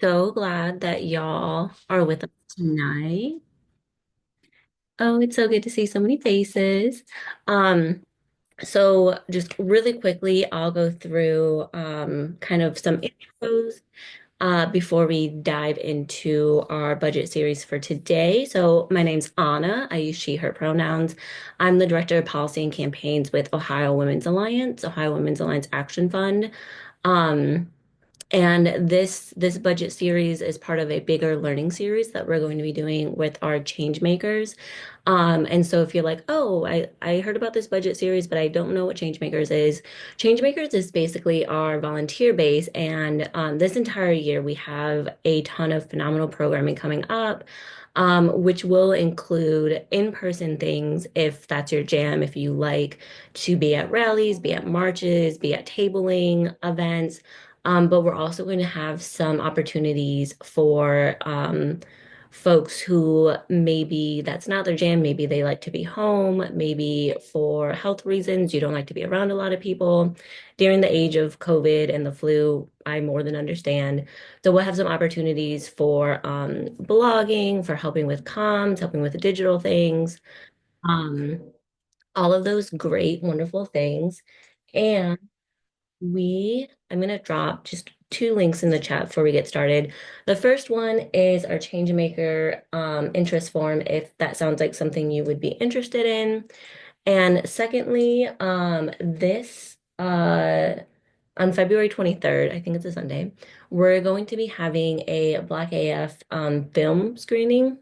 So glad that y'all are with us tonight. Oh, it's so good to see so many faces. Um, so just really quickly, I'll go through kind of some intros before we dive into our budget series for today. So my name's Anna. I use she, her pronouns. I'm the Director of Policy and Campaigns with Ohio Women's Alliance, Ohio Women's Alliance Action Fund. Um, And this budget series is part of a bigger learning series that we're going to be doing with our change makers. And so if you're like, oh, I heard about this budget series, but I don't know what change makers is. Change makers is basically our volunteer base. And this entire year, we have a ton of phenomenal programming coming up. Which will include in-person things if that's your jam, if you like to be at rallies, be at marches, be at tabling events. But we're also going to have some opportunities for folks who maybe that's not their jam. Maybe they like to be home. Maybe for health reasons, you don't like to be around a lot of people. During the age of COVID and the flu, I more than understand. So we'll have some opportunities for blogging, for helping with comms, helping with the digital things, um, all of those great, wonderful things. And I'm going to drop just two links in the chat before we get started. The first one is our Changemaker interest form, if that sounds like something you would be interested in. And secondly, this on February 23rd, I think it's a Sunday, we're going to be having a Black AF film screening.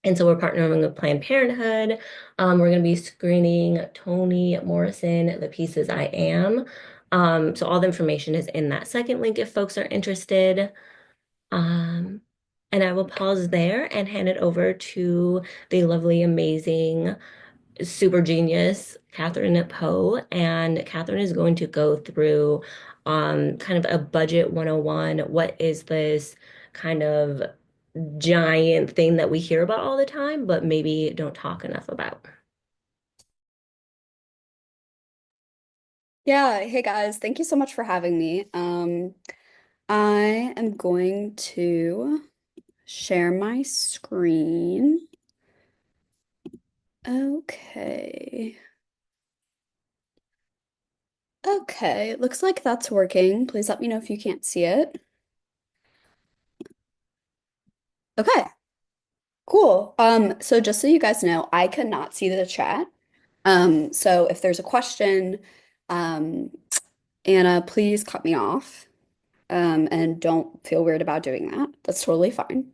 And so we're partnering with Planned Parenthood. We're going to be screening Toni Morrison, The Pieces I Am. So all the information is in that second link if folks are interested. Um, and I will pause there and hand it over to the lovely, amazing, super genius Catherine Poe. And Catherine is going to go through kind of a budget 101. What is this kind of giant thing that we hear about all the time, but maybe don't talk enough about? Yeah, hey guys, thank you so much for having me. I am going to share my screen. Okay. Okay, looks like that's working. Please let me know if you can't see it. Okay, cool. So just so you guys know, I cannot see the chat. So if there's a question, um, Anna, please cut me off. And don't feel weird about doing that. That's totally fine.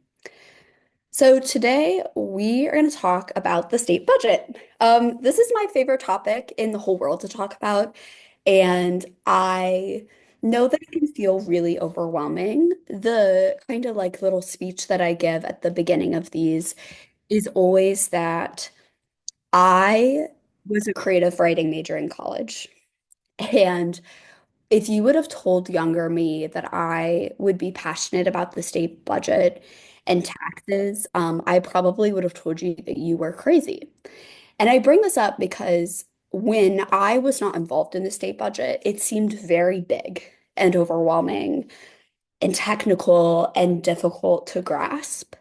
So today we are going to talk about the state budget. This is my favorite topic in the whole world to talk about, and I know that it can feel really overwhelming. The kind of like little speech that I give at the beginning of these is always that I was a creative writing major in college, and if you would have told younger me that I would be passionate about the state budget and taxes, I probably would have told you that you were crazy. And I bring this up because when I was not involved in the state budget, it seemed very big and overwhelming and technical and difficult to grasp.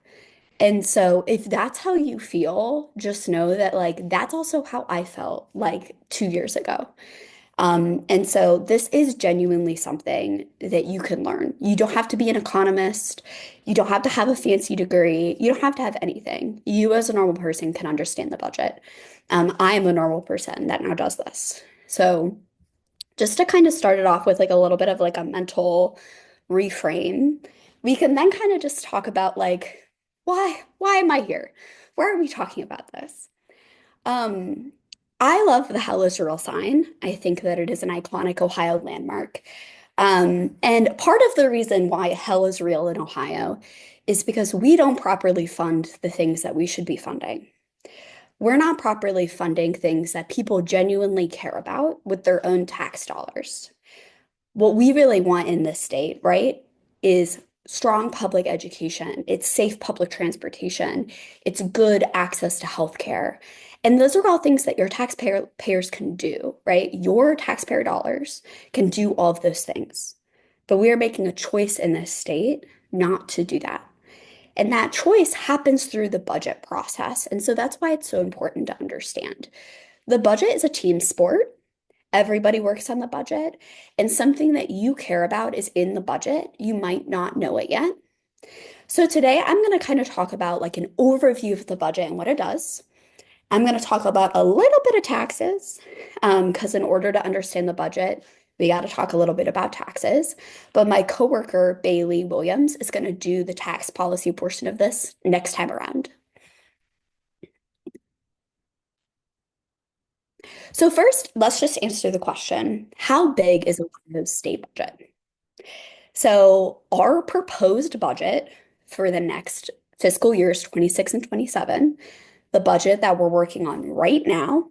And so if that's how you feel, just know that like that's also how I felt like 2 years ago. And so this is genuinely something that you can learn. You don't have to be an economist. You don't have to have a fancy degree. You don't have to have anything. You, as a normal person, can understand the budget. I am a normal person that now does this. So just to kind of start it off with like a little bit of like a mental reframe, we can then kind of just talk about like, why am I here? Why are we talking about this? Um, I love the Hell is Real sign. I think that it is an iconic Ohio landmark. And part of the reason why hell is real in Ohio is because we don't properly fund the things that we should be funding. We're not properly funding things that people genuinely care about with their own tax dollars. What we really want in this state, right, is strong public education, it's safe public transportation, it's good access to healthcare. And those are all things that your taxpayers can do, right? Your taxpayer dollars can do all of those things. But we are making a choice in this state not to do that. And that choice happens through the budget process. And so that's why it's so important to understand. The budget is a team sport. Everybody works on the budget, and something that you care about is in the budget. You might not know it yet. So today I'm going to kind of talk about like an overview of the budget and what it does. I'm going to talk about a little bit of taxes, because in order to understand the budget, we got to talk a little bit about taxes. But my coworker, Bailey Williams, is going to do the tax policy portion of this next time around. So first, let's just answer the question, how big is Ohio's state budget? So our proposed budget for the next fiscal years 26 and 27, the budget that we're working on right now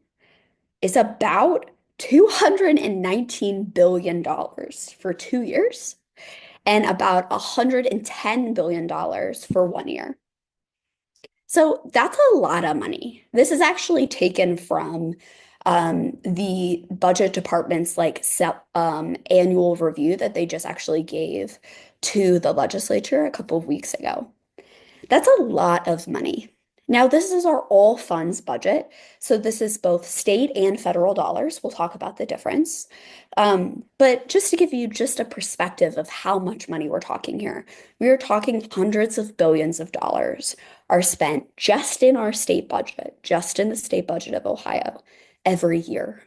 is about $219 billion for 2 years and about $110 billion for 1 year. So that's a lot of money. This is actually taken from the budget department's annual review that they just actually gave to the legislature a couple of weeks ago. That's a lot of money. Now, this is our all funds budget. So this is both state and federal dollars. We'll talk about the difference. But just to give you just a perspective of how much money we're talking here, we are talking hundreds of billions of dollars are spent just in our state budget, just in the state budget of Ohio every year.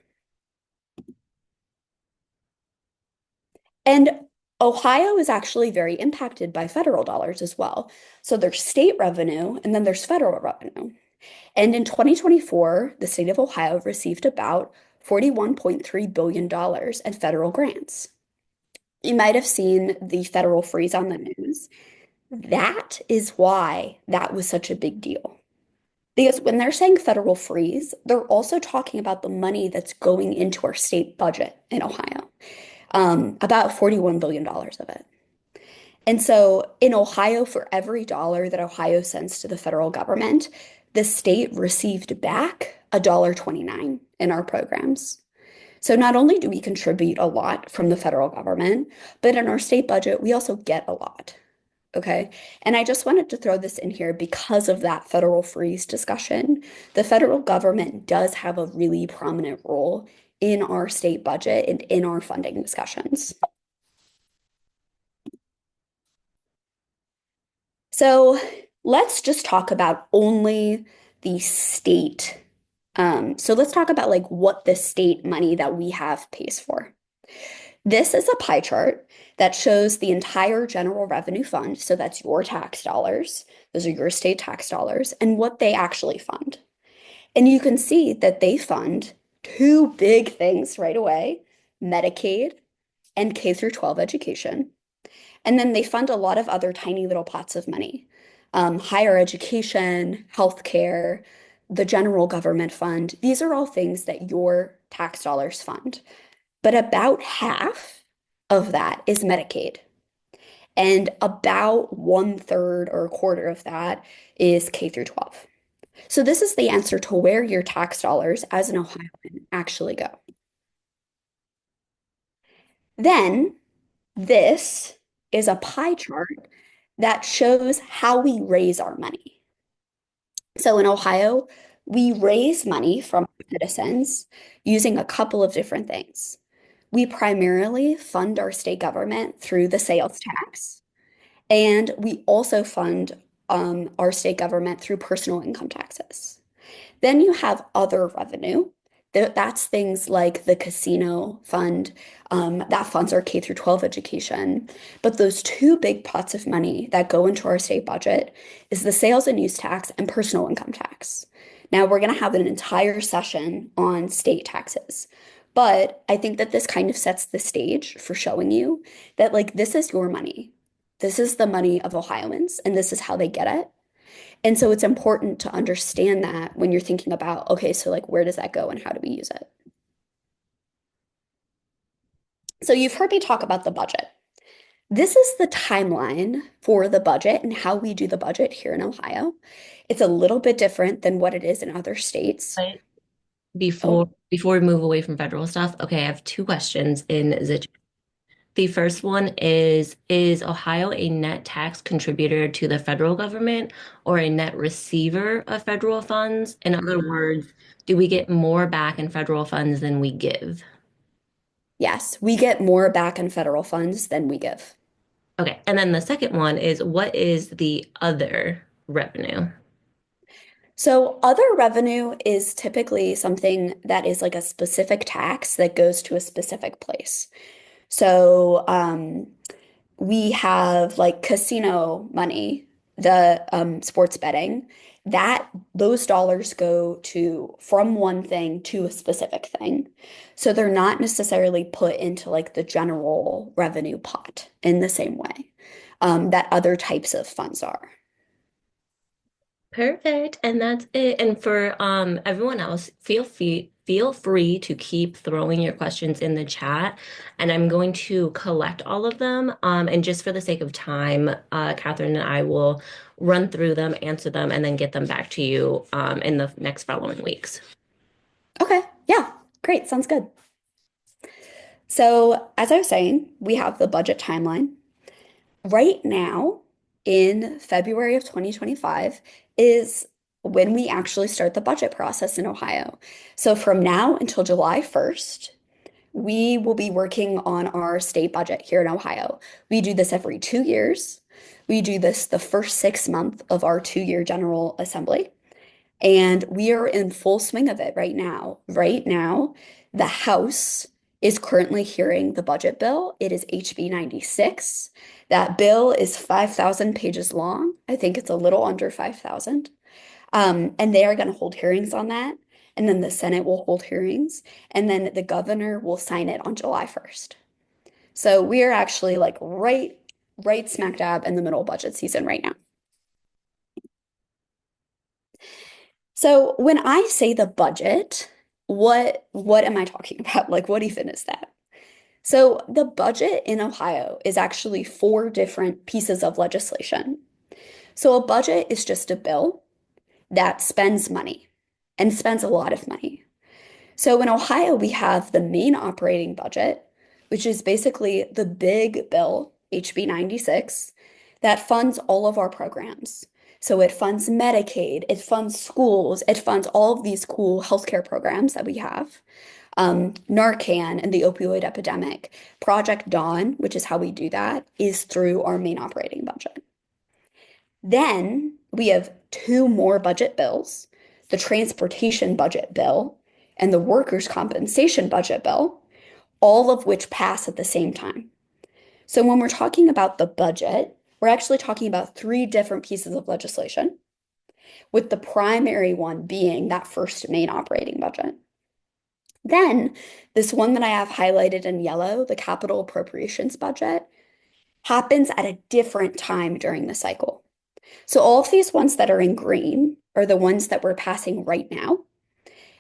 And Ohio is actually very impacted by federal dollars as well. So there's state revenue and then there's federal revenue. And in 2024, the state of Ohio received about $41.3 billion in federal grants. You might have seen the federal freeze on the news. That is why that was such a big deal. Because when they're saying federal freeze, they're also talking about the money that's going into our state budget in Ohio, about $41 billion of it. And so in Ohio, for every dollar that Ohio sends to the federal government, the state received back $1.29 in our programs. So not only do we contribute a lot from the federal government, but in our state budget, we also get a lot. Okay. And I just wanted to throw this in here because of that federal freeze discussion. The federal government does have a really prominent role in our state budget and in our funding discussions. So let's just talk about only the state. So let's talk about like what the state money that we have pays for. This is a pie chart that shows the entire general revenue fund. So that's your tax dollars. Those are your state tax dollars and what they actually fund. And you can see that they fund two big things right away, Medicaid and K through 12 education. And then they fund a lot of other tiny little pots of money, higher education, healthcare, the general government fund. These are all things that your tax dollars fund. But about half of that is Medicaid. And about 1/3 or a quarter of that is K through 12. So this is the answer to where your tax dollars as an Ohioan actually go. Then this is a pie chart that shows how we raise our money. So in Ohio, we raise money from citizens using a couple of different things. We primarily fund our state government through the sales tax, and we also fund our state government through personal income taxes. Then you have other revenue. That's things like the casino fund, that funds our K through 12 education. But those two big pots of money that go into our state budget is the sales and use tax and personal income tax. Now we're going to have an entire session on state taxes. But I think that this kind of sets the stage for showing you that like this is your money. This is the money of Ohioans, and this is how they get it. And so it's important to understand that when you're thinking about, okay, so like where does that go and how do we use it? So you've heard me talk about the budget. This is the timeline for the budget and how we do the budget here in Ohio. It's a little bit different than what it is in other states. But Oh, before we move away from federal stuff, okay, I have two questions in the The first one is Ohio a net tax contributor to the federal government or a net receiver of federal funds? In other words, do we get more back in federal funds than we give? Yes, we get more back in federal funds than we give. Okay, and then the second one is what is the other revenue? So, other revenue is typically something that is like a specific tax that goes to a specific place. So, we have like casino money, the sports betting, that those dollars go to from one thing to a specific thing. So they're not necessarily put into like the general revenue pot in the same way that other types of funds are. Perfect. And that's it. And for everyone else, feel free to keep throwing your questions in the chat, and I'm going to collect all of them. And just for the sake of time, Catherine and I will run through them, answer them, and then get them back to you in the next following weeks. Okay, yeah, great, sounds good. So, as I was saying, we have the budget timeline. Right now, in February of 2025, is when we actually start the budget process in Ohio. So from now until July 1st, we will be working on our state budget here in Ohio. We do this every 2 years. We do this the first 6 months of our 2 year General Assembly. And we are in full swing of it right now. Right now, the House is currently hearing the budget bill. It is HB 96. That bill is 5,000 pages long. I think it's a little under 5,000. And they are going to hold hearings on that. And then the Senate will hold hearings. And then the governor will sign it on July 1st. So we are actually like right smack dab in the middle of budget season right now. So when I say the budget, what am I talking about? Like what even is that? So the budget in Ohio is actually four different pieces of legislation. So a budget is just a bill that spends money and spends a lot of money. So in Ohio, we have the main operating budget, which is basically the big bill, HB 96, that funds all of our programs. So it funds Medicaid, it funds schools, it funds all of these cool healthcare programs that we have. Narcan and the opioid epidemic. Project Dawn, which is how we do that, is through our main operating budget. Then we have two more budget bills, the transportation budget bill and the workers' compensation budget bill, all of which pass at the same time. So when we're talking about the budget, we're actually talking about three different pieces of legislation, with the primary one being that first main operating budget. Then this one that I have highlighted in yellow, the capital appropriations budget, happens at a different time during the cycle. So all of these ones that are in green are the ones that we're passing right now.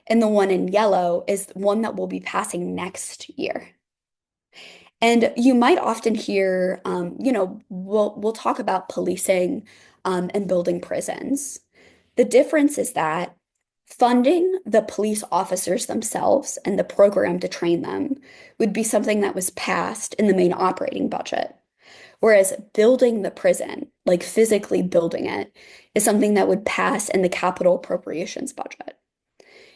And the one in yellow is one that will be passing next year. And you might often hear, we'll talk about policing and building prisons. The difference is that funding the police officers themselves and the program to train them would be something that was passed in the main operating budget. Whereas building the prison, like physically building it, is something that would pass in the capital appropriations budget.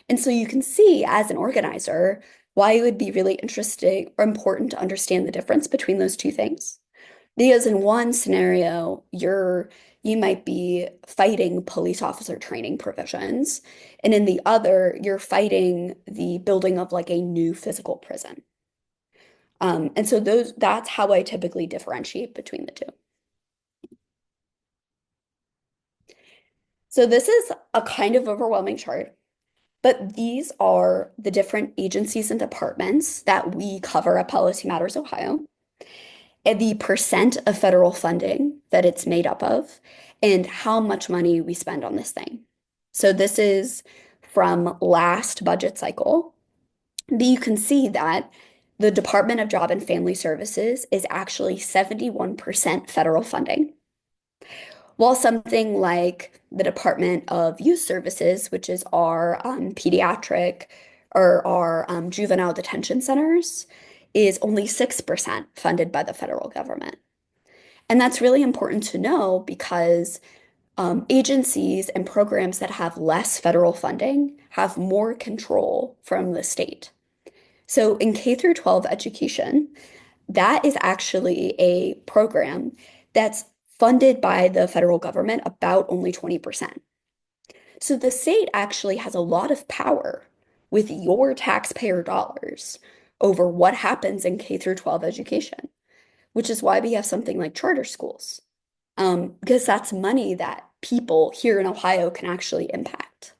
And so you can see as an organizer why it would be really interesting or important to understand the difference between those two things. Because in one scenario, you might be fighting police officer training provisions, and in the other, you're fighting the building of like a new physical prison. And so that's how I typically differentiate between the two. So this is a kind of overwhelming chart, but these are the different agencies and departments that we cover at Policy Matters Ohio, and the percent of federal funding that it's made up of, and how much money we spend on this thing. So this is from last budget cycle. But you can see that the Department of Job and Family Services is actually 71% federal funding, while something like the Department of Youth Services, which is our pediatric or our juvenile detention centers, is only 6% funded by the federal government. And that's really important to know because agencies and programs that have less federal funding have more control from the state. So in K through 12 education, that is actually a program that's funded by the federal government about only 20%. So the state actually has a lot of power with your taxpayer dollars over what happens in K through 12 education, which is why we have something like charter schools, because that's money that people here in Ohio can actually impact.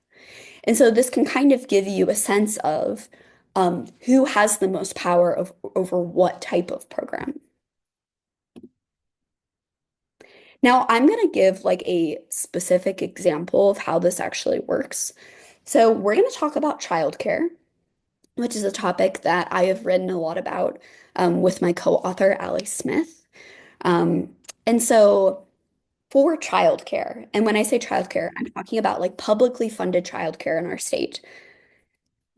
And so this can kind of give you a sense of who has the most power over what type of program. Now, I'm going to give like a specific example of how this actually works. So we're going to talk about childcare, which is a topic that I have written a lot about with my co-author, Allie Smith. Um, and so for childcare, and when I say childcare, I'm talking about like publicly funded childcare in our state.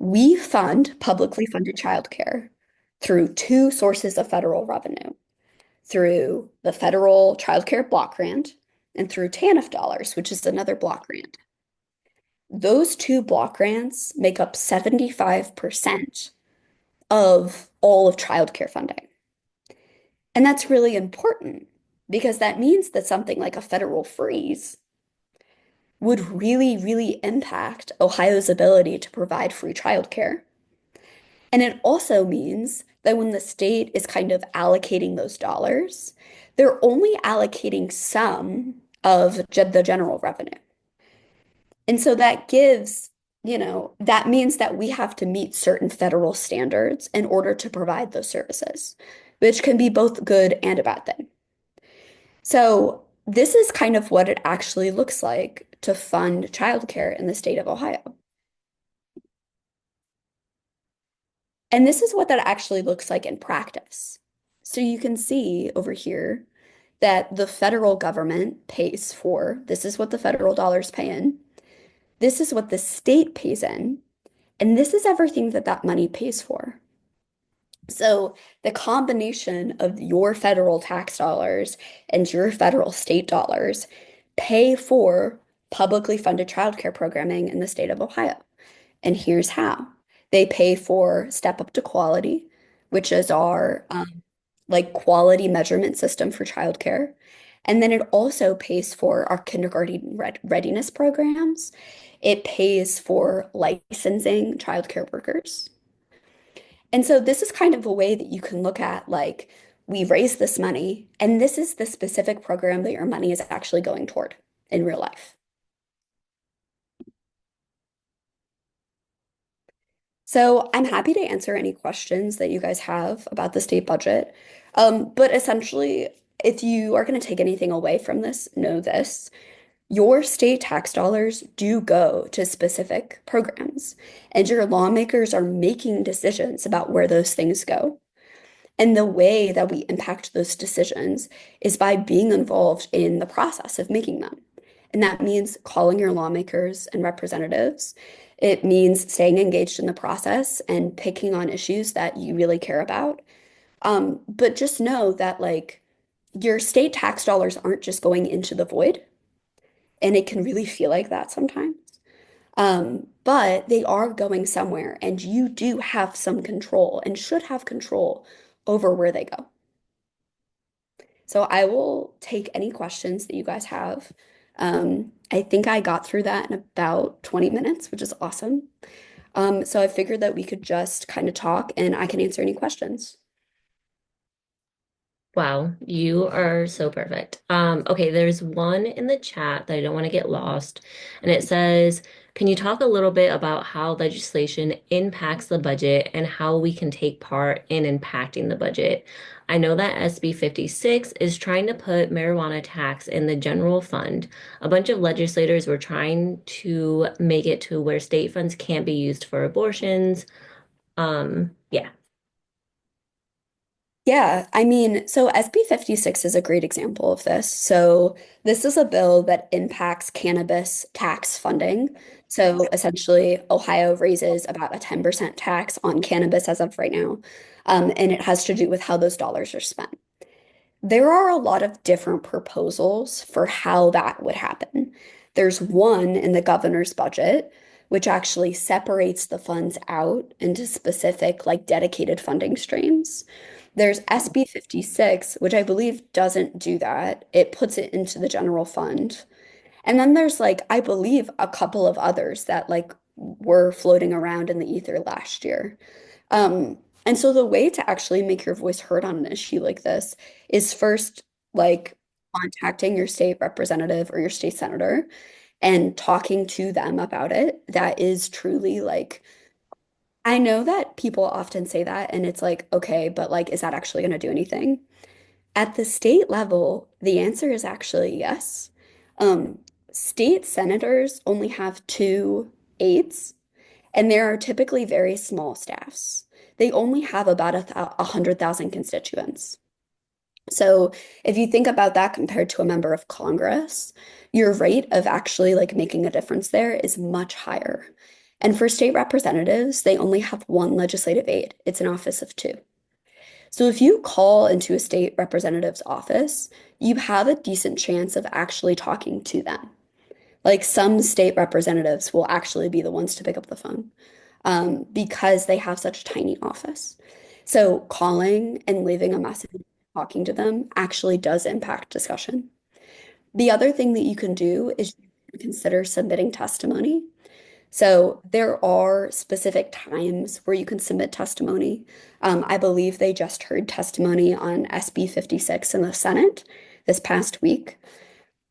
We fund publicly funded childcare through two sources of federal revenue, through the federal childcare block grant and through TANF dollars, which is another block grant. Those two block grants make up 75% of all of childcare funding. And that's really important because that means that something like a federal freeze would really, really impact Ohio's ability to provide free childcare. And it also means that when the state is kind of allocating those dollars, they're only allocating some of the general revenue. And so that gives, that means that we have to meet certain federal standards in order to provide those services, which can be both good and a bad thing. So this is kind of what it actually looks like to fund childcare in the state of Ohio. And this is what that actually looks like in practice. So you can see over here that the federal government pays for, this is what the federal dollars pay in, this is what the state pays in, and this is everything that that money pays for. So the combination of your federal tax dollars and your federal state dollars pay for publicly funded childcare programming in the state of Ohio. And here's how. They pay for Step Up to Quality, which is our like quality measurement system for childcare. And then it also pays for our kindergarten readiness programs. It pays for licensing childcare workers. And so this is kind of a way that you can look at like, we raise this money, and this is the specific program that your money is actually going toward in real life. So I'm happy to answer any questions that you guys have about the state budget. But essentially, if you are going to take anything away from this, know this. Your state tax dollars do go to specific programs, and your lawmakers are making decisions about where those things go. And the way that we impact those decisions is by being involved in the process of making them. And that means calling your lawmakers and representatives. It means staying engaged in the process and picking on issues that you really care about. But just know that like your state tax dollars aren't just going into the void, and it can really feel like that sometimes. But they are going somewhere, and you do have some control and should have control over where they go. So I will take any questions that you guys have. I think I got through that in about 20 minutes, which is awesome. So I figured that we could just kind of talk and I can answer any questions. Wow, you are so perfect. Okay, there's one in the chat that I don't want to get lost, and it says, can you talk a little bit about how legislation impacts the budget and how we can take part in impacting the budget? I know that SB 56 is trying to put marijuana tax in the general fund. A bunch of legislators were trying to make it to where state funds can't be used for abortions. Yeah. Yeah, I mean, so SB 56 is a great example of this. So this is a bill that impacts cannabis tax funding. So essentially, Ohio raises about a 10% tax on cannabis as of right now. and it has to do with how those dollars are spent. There are a lot of different proposals for how that would happen. There's one in the governor's budget, which actually separates the funds out into specific, like dedicated funding streams. There's SB 56, which I believe doesn't do that. It puts it into the general fund. And then there's like, I believe, a couple of others that like were floating around in the ether last year. And so the way to actually make your voice heard on an issue like this is first like contacting your state representative or your state senator and talking to them about it. That is truly like, I know that people often say that and it's like, okay, but like, is that actually going to do anything? At the state level, the answer is actually yes. Um, State senators only have two aides, and there are typically very small staffs. They only have about 100,000 constituents. So if you think about that compared to a member of Congress, your rate of actually like making a difference there is much higher. And for state representatives, they only have one legislative aide. It's an office of two. So if you call into a state representative's office, you have a decent chance of actually talking to them. Like some state representatives will actually be the ones to pick up the phone because they have such a tiny office. So calling and leaving a message, talking to them actually does impact discussion. The other thing that you can do is consider submitting testimony. So there are specific times where you can submit testimony. I believe they just heard testimony on SB 56 in the Senate this past week.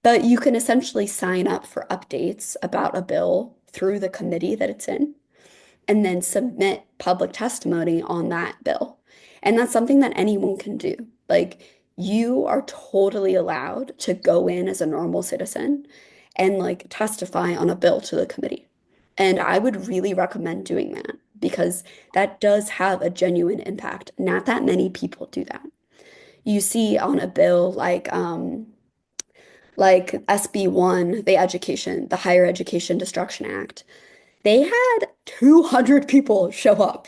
But you can essentially sign up for updates about a bill through the committee that it's in, and then submit public testimony on that bill. And that's something that anyone can do. Like, you are totally allowed to go in as a normal citizen and like testify on a bill to the committee. And I would really recommend doing that because that does have a genuine impact. Not that many people do that. You see on a bill like SB1, the Higher Education Destruction Act, they had 200 people show up.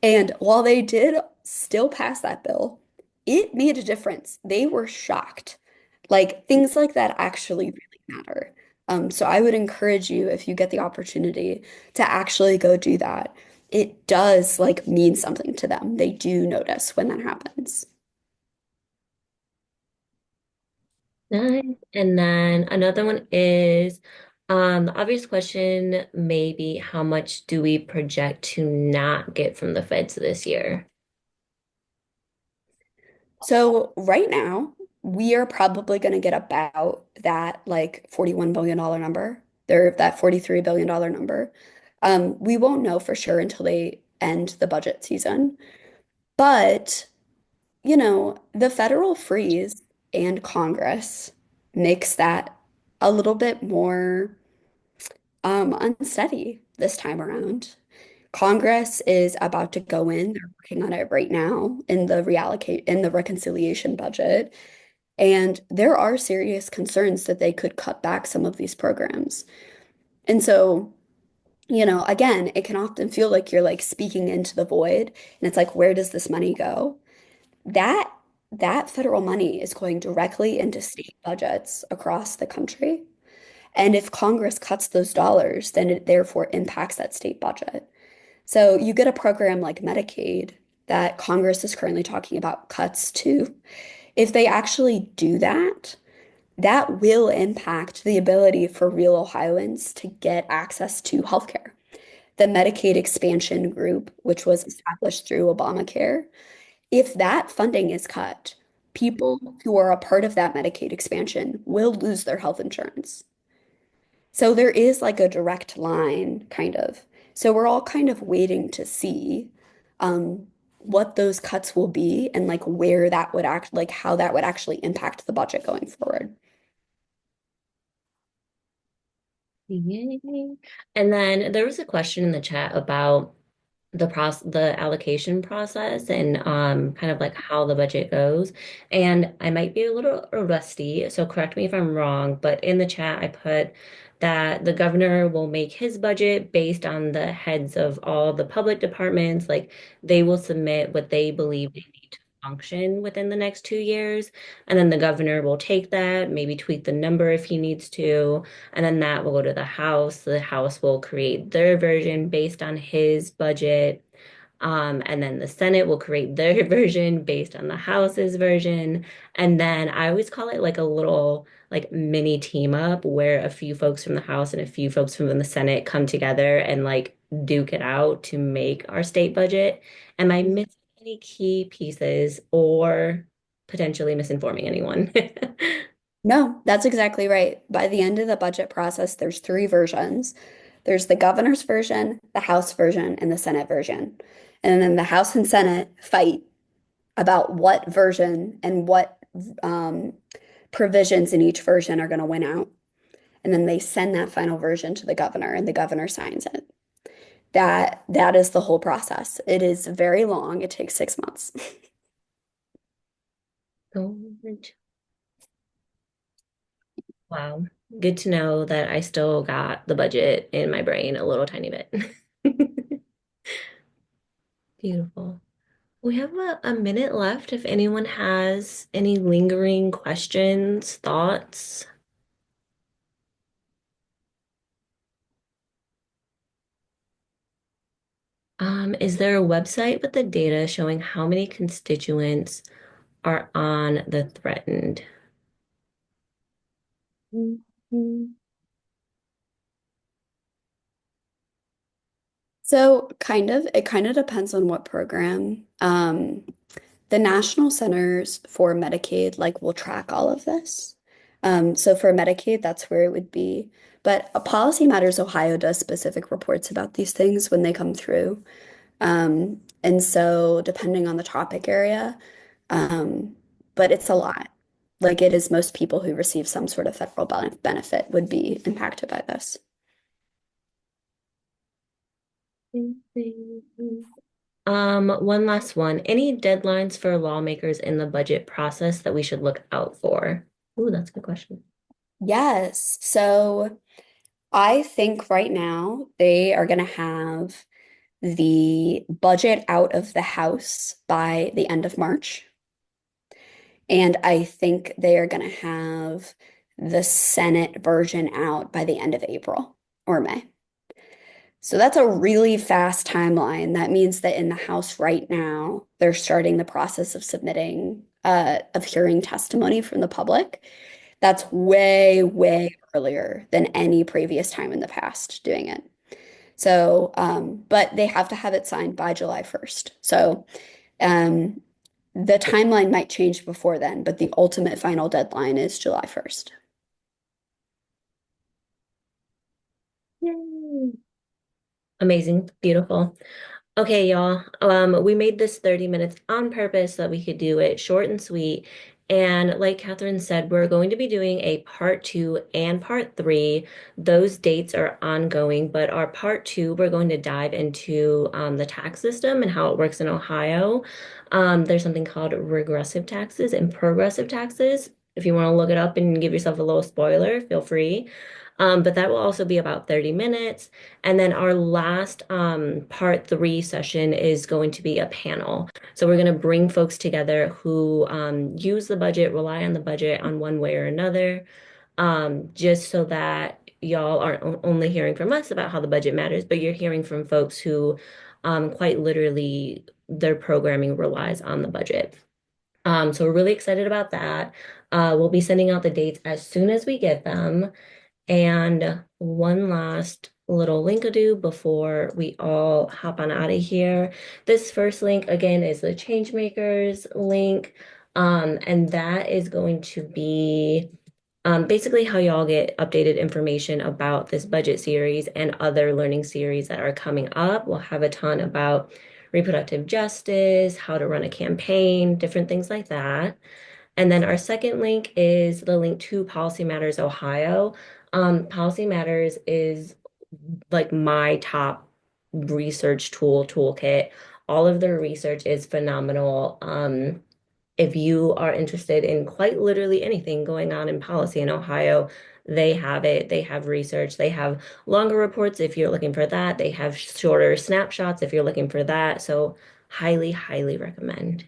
And while they did still pass that bill, it made a difference. They were shocked. Like things like that actually really matter. So I would encourage you, if you get the opportunity, to actually go do that. It does like mean something to them. They do notice when that happens. Nice. And then another one is the obvious question, maybe how much do we project to not get from the feds this year? So right now, we are probably going to get about that like $41 billion number, there that $43 billion number. We won't know for sure until they end the budget season. But, the federal freeze and Congress makes that a little bit more unsteady this time around. Congress is about to go in. They're working on it right now in the reconciliation budget. And there are serious concerns that they could cut back some of these programs. And so, again, it can often feel like you're like speaking into the void. And it's like, where does this money go? That that federal money is going directly into state budgets across the country. And if Congress cuts those dollars, then it therefore impacts that state budget. So you get a program like Medicaid that Congress is currently talking about cuts to. If they actually do that, that will impact the ability for real Ohioans to get access to healthcare. The Medicaid expansion group, which was established through Obamacare, if that funding is cut, people who are a part of that Medicaid expansion will lose their health insurance. So there is like a direct line, kind of. So we're all kind of waiting to see um, what those cuts will be and like where that would act, like how that would actually impact the budget going forward. Yay. And then there was a question in the chat about the allocation process and kind of like how the budget goes. And I might be a little rusty, so correct me if I'm wrong, but in the chat I put that the governor will make his budget based on the heads of all the public departments. Like they will submit what they believe they need to function within the next 2 years. And then the governor will take that, maybe tweak the number if he needs to. And then that will go to the House. The House will create their version based on his budget. And then the Senate will create their version based on the House's version. And then I always call it like a little like mini team up where a few folks from the House and a few folks from the Senate come together and like duke it out to make our state budget. Am I missing any key pieces or potentially misinforming anyone? No, that's exactly right. By the end of the budget process, there's three versions. There's the governor's version, the House version, and the Senate version. And then the House and Senate fight about what version and what um, provisions in each version are going to win out. And then they send that final version to the governor, and the governor signs it. That is the whole process. It is very long. It takes 6 months. Wow. Good to know that I still got the budget in my brain a little tiny bit. Beautiful. We have a minute left if anyone has any lingering questions, thoughts. Is there a website with the data showing how many constituents are on the threatened? Mhm. So it kind of depends on what program. The National Centers for Medicaid will track all of this. So for Medicaid, that's where it would be. But Policy Matters Ohio does specific reports about these things when they come through. And so depending on the topic area, but it's a lot. Like it is most people who receive some sort of federal benefit would be impacted by this. One last one. Any deadlines for lawmakers in the budget process that we should look out for? Ooh, that's a good question. Yes. So I think right now they are going to have the budget out of the House by the end of March. And I think they are going to have the Senate version out by the end of April or May. So that's a really fast timeline. That means that in the House right now, they're starting the process of of hearing testimony from the public. That's way, way earlier than any previous time in the past doing it. So, but they have to have it signed by July 1st. So, um, the timeline might change before then, but the ultimate final deadline is July 1st. Yay. Amazing. Beautiful. Okay, y'all. We made this 30 minutes on purpose so that we could do it short and sweet. And like Catherine said, we're going to be doing a part two and part three. Those dates are ongoing, but our part two, we're going to dive into the tax system and how it works in Ohio. There's something called regressive taxes and progressive taxes. If you want to look it up and give yourself a little spoiler, feel free. But that will also be about 30 minutes. And then our last part three session is going to be a panel. So we're going to bring folks together who use the budget, rely on the budget on one way or another, just so that y'all aren't only hearing from us about how the budget matters, but you're hearing from folks who quite literally their programming relies on the budget. So we're really excited about that. We'll be sending out the dates as soon as we get them. And one last little linkadoo before we all hop on out of here. This first link, again, is the Changemakers link. And that is going to be basically how y'all get updated information about this budget series and other learning series that are coming up. We'll have a ton about reproductive justice, how to run a campaign, different things like that. And then our second link is the link to Policy Matters Ohio. Policy Matters is like my top. research toolkit. All of their research is phenomenal. If you are interested in quite literally anything going on in policy in Ohio, they have it. They have research. They have longer reports if you're looking for that. They have shorter snapshots if you're looking for that. So highly, highly recommend.